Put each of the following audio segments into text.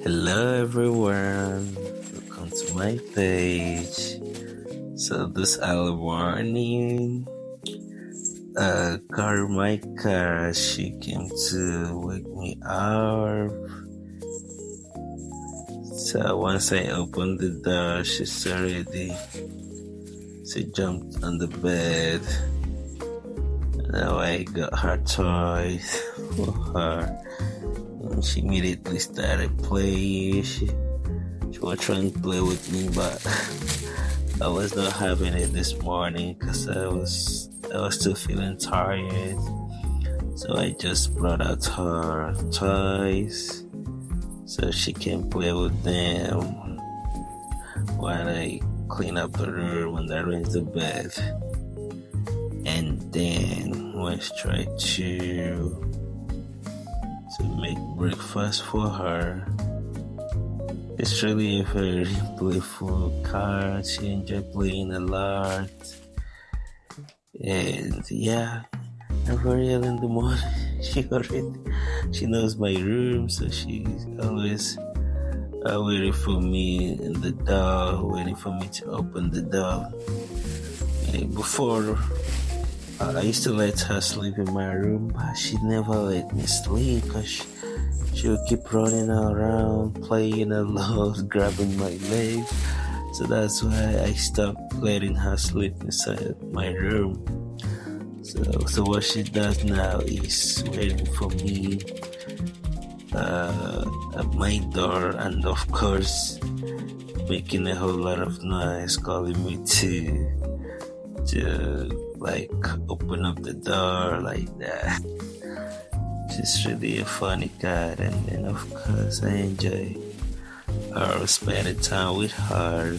Hello everyone, welcome to my page. So this early morning, Carmichael, she came to wake me up. So once I opened the door, she's already, she jumped on the bed. Now I got her toys for her. And she immediately started playing. She was trying to play with me, but I was not having it this morning because I was still feeling tired. So I just brought out her toys so she can play with them while I clean up the room and arrange the bed. And then went straight to make breakfast for her. It's really a very playful cat. She enjoyed playing a lot. And yeah, I'm very early in the morning. She knows my room, so she's always waiting for me in the door, waiting for me to open the door. And before, I used to let her sleep in my room, but she never let me sleep because she would keep running around, playing a lot, grabbing my leg. So that's why I stopped letting her sleep inside my room. So what she does now is waiting for me at my door, and of course making a whole lot of noise, calling me to like open up the door like that. She's really a funny cat, and of course I enjoy spending time with her.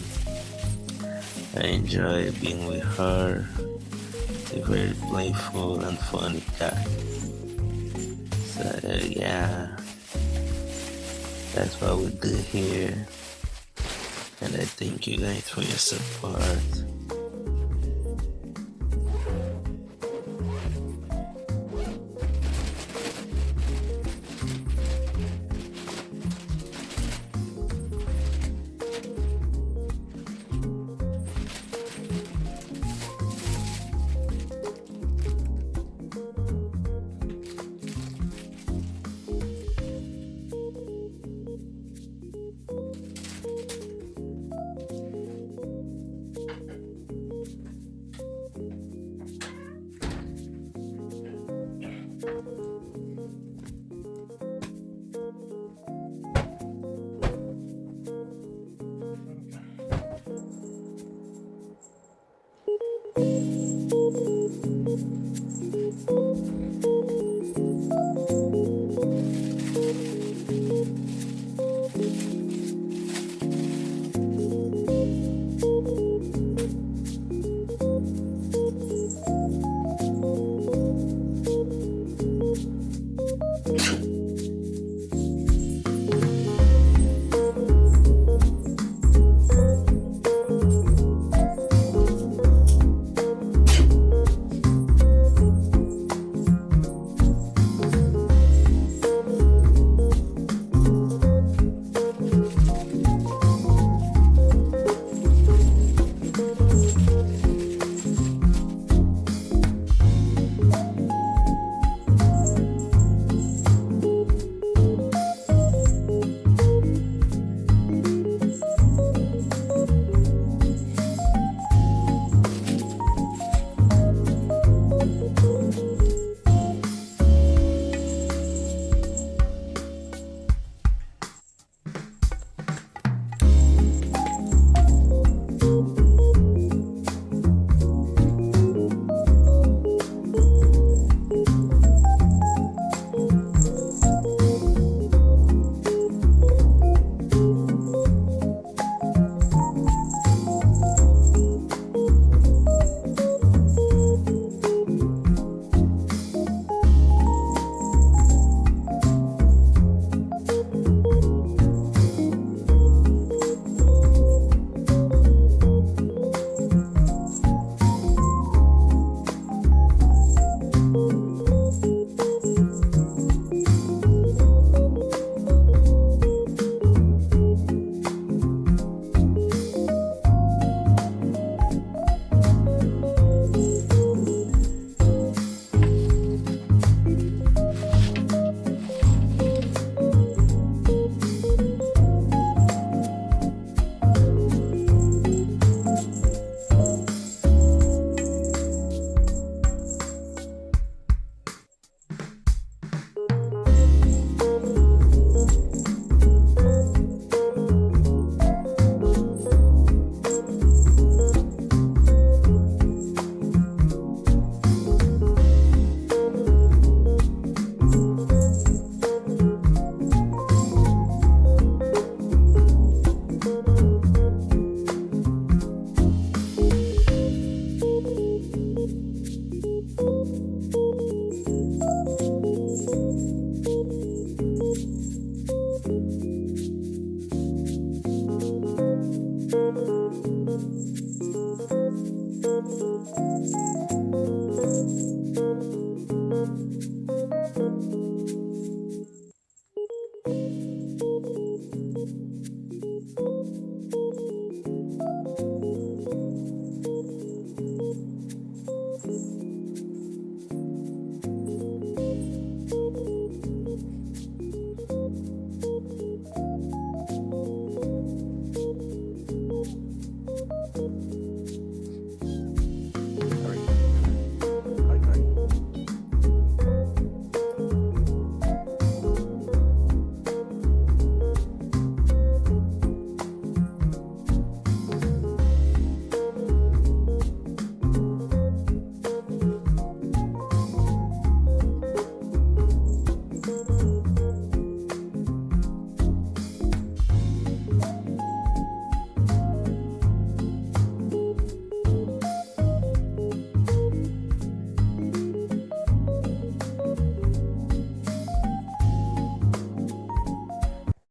I enjoy being with her. She's a very playful and funny cat. So yeah, that's what we do here. And I thank you guys for your support.